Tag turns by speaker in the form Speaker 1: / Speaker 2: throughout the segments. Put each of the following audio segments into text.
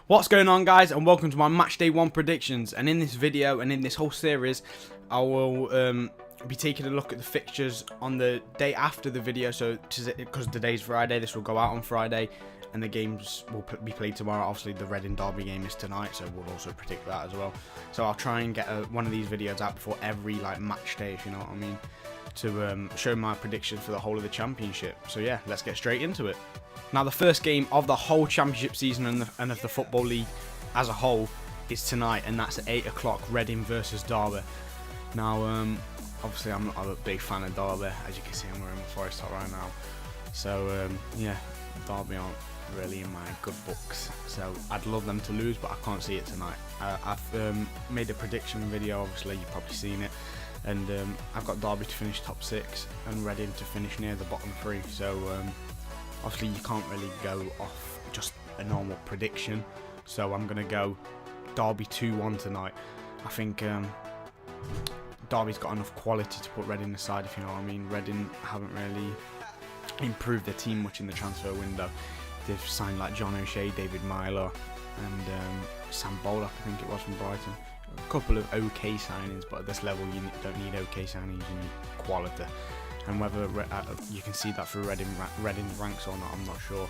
Speaker 1: What's going on, guys, and welcome to my match day 1 predictions. And in this video and in this whole series, I will be taking a look at the fixtures on the day after the video. So because today's Friday, this will go out on Friday, and the games will be played tomorrow. Obviously the Reading Derby game is tonight, so we'll also predict that as well. So I'll try and get one of these videos out before every match day, if you know what I mean, to show my prediction for the whole of the championship. So yeah, let's get straight into it. Now, the first game of the whole championship season and of the Football League as a whole is tonight, and that's at 8 o'clock, Reading versus Derby. Now, obviously I'm not a big fan of Derby. As you can see, I'm wearing my Forest top right now. So yeah, Derby aren't really in my good books. So I'd love them to lose, but I can't see it tonight. I've made a prediction video, obviously you've probably seen it. And I've got Derby to finish top 6 and Reading to finish near the bottom 3. So obviously you can't really go off just a normal prediction, so I'm going to go Derby 2-1 tonight. I think Derby's got enough quality to put Reading aside, if you know what I mean. Reading haven't really improved their team much in the transfer window. They've signed like John O'Shea, David Milo and Sam Bollock, I think it was, from Brighton. A couple of okay signings, but at this level you don't need okay signings, you need quality. And whether you can see that through Reading's ranks or not, I'm not sure.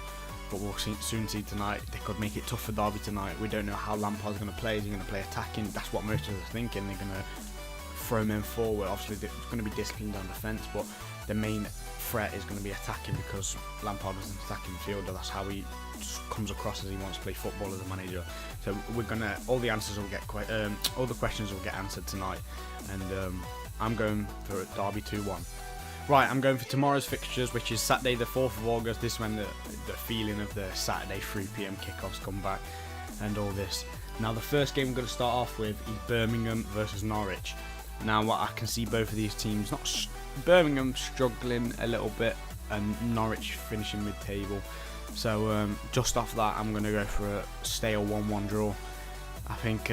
Speaker 1: But we'll soon see tonight. They could make it tough for Derby tonight. We don't know how Lampard's going to play. Is he going to play attacking? That's what most of us are thinking. They're going to throw men forward. Obviously, they're going to be disciplined on defence, but the main threat is going to be attacking because Lampard is an attacking fielder. That's how he comes across as he wants to play football as a manager. So we're gonna all the questions will get answered tonight, and I'm going for Derby 2-1. Right, I'm going for tomorrow's fixtures, which is Saturday the 4th of August. This is when the feeling of the Saturday 3 PM kickoffs come back and all this. Now, the first game I'm going to start off with is Birmingham versus Norwich. Now, what I can see both of these teams, Birmingham struggling a little bit and Norwich finishing mid-table. So just off that, I'm going to go for a stale 1-1 draw. I think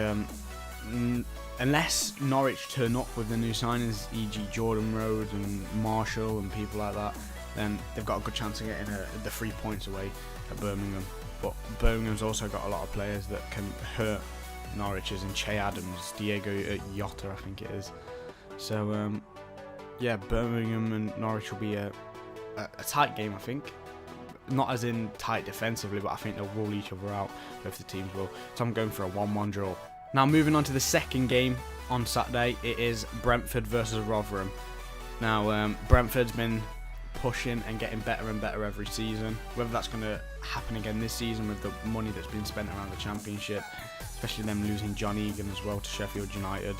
Speaker 1: unless Norwich turn up with the new signings, e.g. Jordan Rhodes and Marshall and people like that, then they've got a good chance of getting the 3 points away at Birmingham. But Birmingham's also got a lot of players that can hurt Norwich, as in Che Adams, Diego Jota, I think it is. So yeah, Birmingham and Norwich will be a tight game, I think. Not as in tight defensively, but I think they'll rule each other out, both the teams will. So I'm going for a 1-1 draw. Now, moving on to the second game on Saturday, it is Brentford versus Rotherham. Now, Brentford's been pushing and getting better and better every season. Whether that's going to happen again this season with the money that's been spent around the Championship, especially them losing John Egan as well to Sheffield United.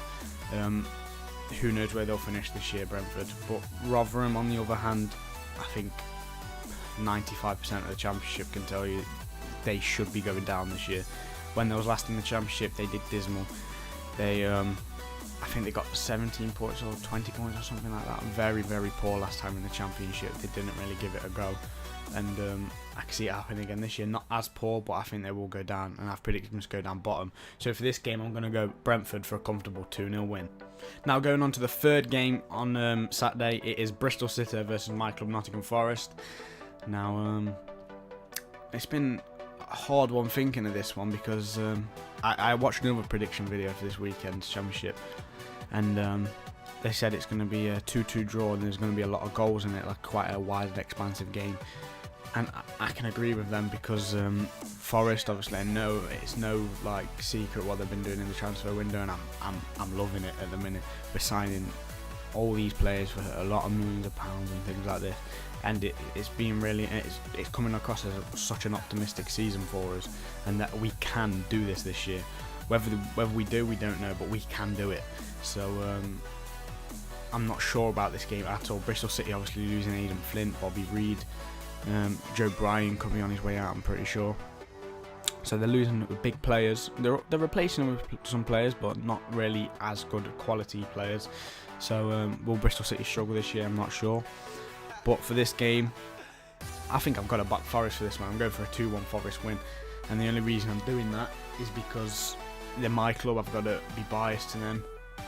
Speaker 1: Who knows where they'll finish this year, Brentford. But Rotherham, on the other hand, I think 95% of the Championship can tell you they should be going down this year. When they was last in the Championship, they did dismal. They, I think they got 17 points or 20 points or something like that. Very, very poor last time in the Championship. They didn't really give it a go. And I can see it happening again this year. Not as poor, but I think they will go down. And I've predicted them to go down bottom. So for this game, I'm going to go Brentford for a comfortable 2-0 win. Now, going on to the third game on Saturday, it is Bristol City versus my club, Nottingham Forest. Now, it's been a hard one thinking of this one because I watched another prediction video for this weekend's Championship, and they said it's going to be a 2-2 draw and there's going to be a lot of goals in it, like quite a wide and expansive game. And I can agree with them because Forest, obviously, I know it's no secret what they've been doing in the transfer window, and I'm loving it at the minute. We're signing all these players for a lot of millions of pounds and things like this, and it's been really, it's coming across as such an optimistic season for us, and that we can do this year. Whether we do, we don't know, but we can do it. So I'm not sure about this game at all. Bristol City obviously losing Aidan Flint, Bobby Reid, Joe Bryan could be on his way out, I'm pretty sure. So they're losing big players. They're replacing them with some players, but not really as good quality players. So will Bristol City struggle this year? I'm not sure. But for this game, I think I've got to back Forest for this one. I'm going for a 2-1 Forest win. And the only reason I'm doing that is because they're my club. I've got to be biased to them.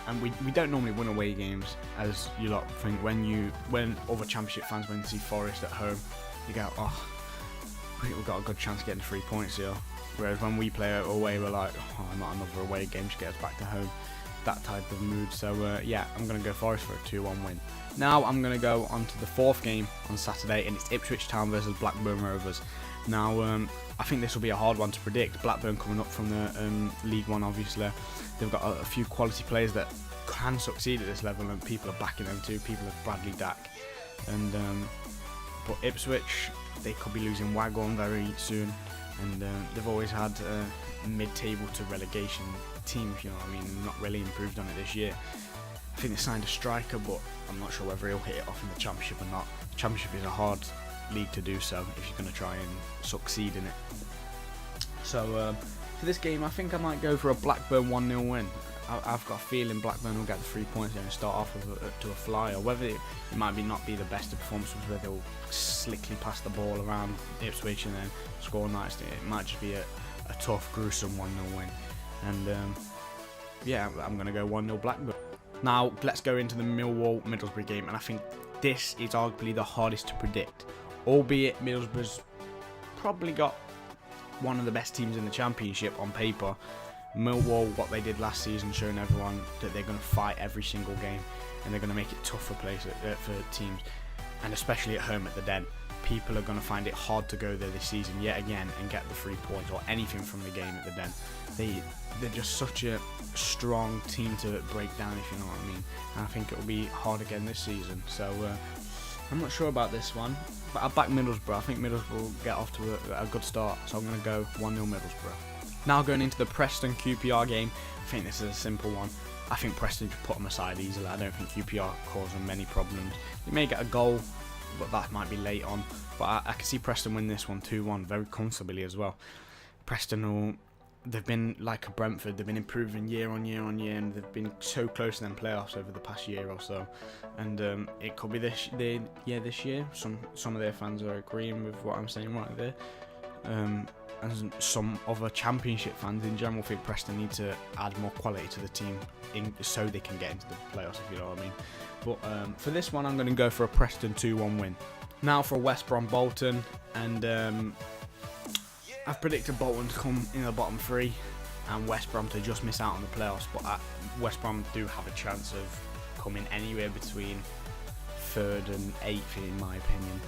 Speaker 1: And we don't normally win away games, as you lot think. When other Championship fans, when they see Forest at home, you go, oh, we've got a good chance of getting 3 points here. Whereas when we play away, we're like, oh, not another away game to get us back to home. That type of mood. So yeah, I'm going to go Forest for a 2-1 win. Now I'm going to go on to the 4th game on Saturday, and it's Ipswich Town versus Blackburn Rovers. Now I think this will be a hard one to predict. Blackburn coming up from the League One, obviously. They've got a few quality players that can succeed at this level, and people are backing them too. People like Bradley Dack. And but Ipswich, they could be losing Waghorn very soon, and they've always had mid-table to relegation teams, you know what I mean, not really improved on it this year. I think they signed a striker, but I'm not sure whether he'll hit it off in the Championship or not. The Championship is a hard league to do so if you're going to try and succeed in it. So for this game, I think I might go for a Blackburn 1-0 win. I've got a feeling Blackburn will get the 3 points there and start off with to a flyer. Whether it might not be the best of performances where they'll slickly pass the ball around Ipswich and then score nicely. It might just be a tough, gruesome 1-0 win. And yeah, I'm going to go 1-0 Blackburn. Now let's go into the Millwall-Middlesbrough game, and I think this is arguably the hardest to predict. Albeit Middlesbrough's probably got one of the best teams in the Championship on paper. Millwall, what they did last season, showing everyone that they're going to fight every single game and they're going to make it tough for teams, and especially at home at the Den. People are going to find it hard to go there this season yet again and get the 3 points or anything from the game at the Den. They're just such a strong team to break down, if you know what I mean. And I think it will be hard again this season. So I'm not sure about this one, but I back Middlesbrough. I think Middlesbrough will get off to a good start, so I'm going to go 1-0 Middlesbrough. Now going into the Preston QPR game, I think this is a simple one. I think Preston just put them aside easily. I don't think QPR cause them many problems. They may get a goal, but that might be late on. But I can see Preston win this one 2-1 very comfortably as well. Preston they've been like a Brentford. They've been improving year on year on year, and they've been so close to them playoffs over the past year or so. And it could be this year. Some of their fans are agreeing with what I'm saying right there. And some other Championship fans in general think Preston need to add more quality to the team so they can get into the playoffs, if you know what I mean. But for this one, I'm going to go for a Preston 2-1 win. Now for West Brom Bolton, and I've predicted Bolton to come in the bottom 3 and West Brom to just miss out on the playoffs, but West Brom do have a chance of coming anywhere between 3rd and 8th in my opinion.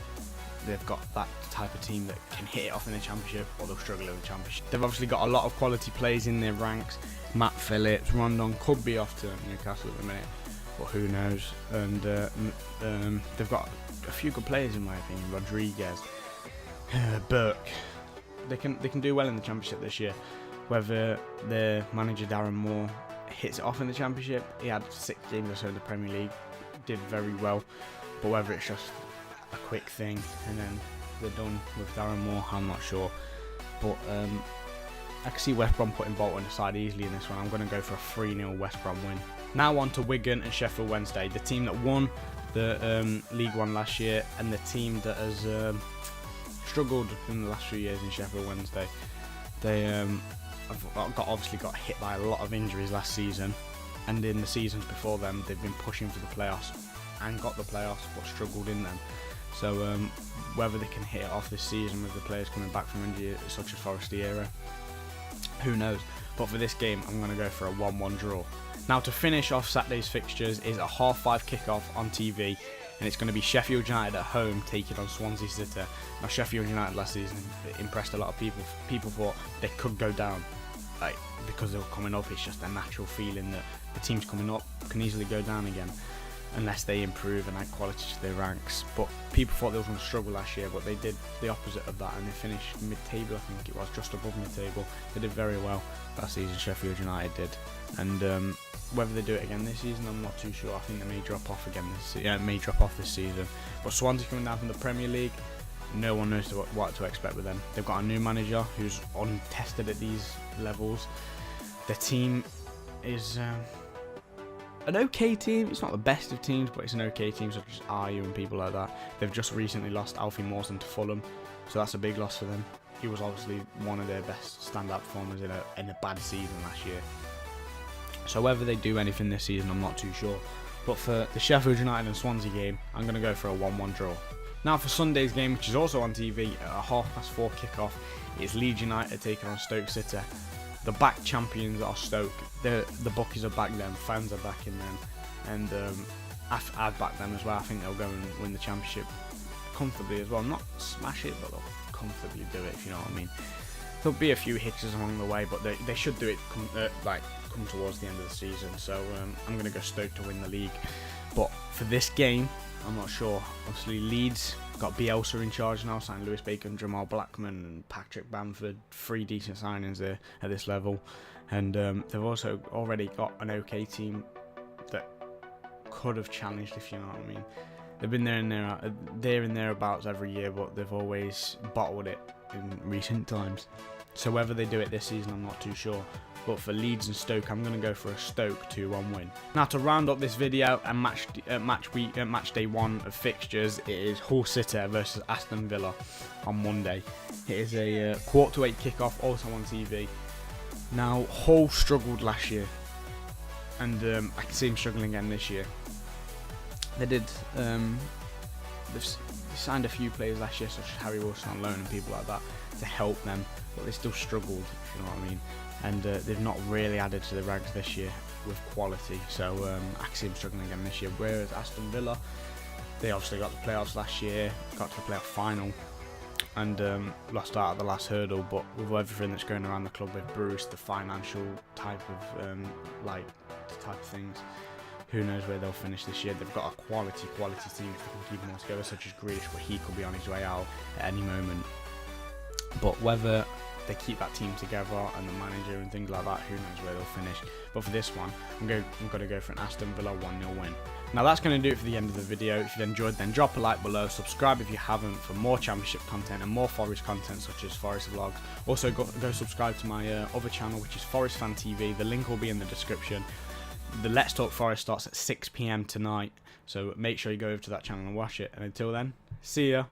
Speaker 1: They've got that type of team that can hit it off in the Championship, or they'll struggle in the Championship. They've obviously got a lot of quality players in their ranks. Matt Phillips, Rondon could be off to Newcastle at the minute, but who knows. And they've got a few good players in my opinion. Rodriguez, Burke. They can do well in the Championship this year. Whether their manager Darren Moore hits it off in the Championship, he had 6 games or so in the Premier League, did very well. But whether it's just a quick thing and then they're done with Darren Moore, I'm not sure. But I can see West Brom putting Bolton aside easily in this one. I'm going to go for a 3-0 West Brom win. Now on to Wigan and Sheffield Wednesday, the team that won the League One last year and the team that has struggled in the last few years in Sheffield Wednesday. They have obviously got hit by a lot of injuries last season, and in the seasons before them they've been pushing for the playoffs and got the playoffs but struggled in them. So whether they can hit it off this season with the players coming back from injury such as Forestieri, who knows. But for this game I'm going to go for a 1-1 draw. Now to finish off Saturday's fixtures is a 5:30 kickoff on TV, and it's going to be Sheffield United at home taking on Swansea City. Now Sheffield United last season impressed a lot of people. People thought they could go down, like because they were coming up. It's just a natural feeling that the teams coming up can easily go down again unless they improve and add quality to their ranks. But people thought they were going to struggle last year, but they did the opposite of that, and they finished mid-table. I think it was just above mid-table. They did very well that season, Sheffield United did. And whether they do it again this season, I'm not too sure. I think they may drop off again this season. But Swansea coming down from the Premier League, no one knows what to expect with them. They've got a new manager who's untested at these levels. Their team is an okay team. It's not the best of teams, but it's an okay team, such as Ayew and people like that. They've just recently lost Alfie Mawson to Fulham, so that's a big loss for them. He was obviously one of their best standout performers in a bad season last year. So whether they do anything this season, I'm not too sure. But for the Sheffield United and Swansea game, I'm going to go for a 1-1 draw. Now for Sunday's game, which is also on TV at a 4:30 kickoff, it's Leeds United taking on Stoke City. The back champions are Stoke. The bookies are back them, fans are backing them, and I'd back them as well. I think they'll go and win the championship comfortably as well. Not smash it, but they'll comfortably do it, if you know what I mean. There'll be a few hitches along the way, but they should do it come towards the end of the season. So I'm going to go Stoke to win the league. But for this game, I'm not sure. Obviously, Leeds got Bielsa in charge now, signed Lewis Bacon, Jamal Blackman and Patrick Bamford. 3 decent signings there at this level. And they've also already got an okay team that could have challenged, if you know what I mean. They've been there and thereabouts every year, but they've always bottled it in recent times. So whether they do it this season, I'm not too sure. But for Leeds and Stoke, I'm going to go for a Stoke 2-1 win. Now to round up this video and match day 1 of fixtures, it is Hull City versus Aston Villa on Monday. It is a 7:45 kickoff, also on TV. Now Hull struggled last year, and I can see them struggling again this year. They did. They signed a few players last year, such as Harry Wilson on loan and people like that, to help them, but they still struggled, if you know what I mean. And they've not really added to the ranks this year with quality, so I can see them struggling again this year. Whereas Aston Villa, they obviously got the playoffs last year, got to the playoff final, and lost out at the last hurdle. But with everything that's going around the club with Bruce, the financial type of type of things, who knows where they'll finish this year. They've got a quality team if they can keep them all together, such as Grealish, but he could be on his way out at any moment. But whether they keep that team together and the manager and things like that, who knows where they'll finish. But for this one, I'm going to go for an Aston Villa 1-0 win. Now that's going to do it for the end of the video. If you've enjoyed, then drop a like below, subscribe if you haven't for more championship content and more Forest content such as Forest vlogs. Also go subscribe to my other channel, which is Forest Fan TV. The link will be in the description. The Let's Talk Forest starts at 6 PM tonight, so make sure you go over to that channel and watch it. And until then, see ya.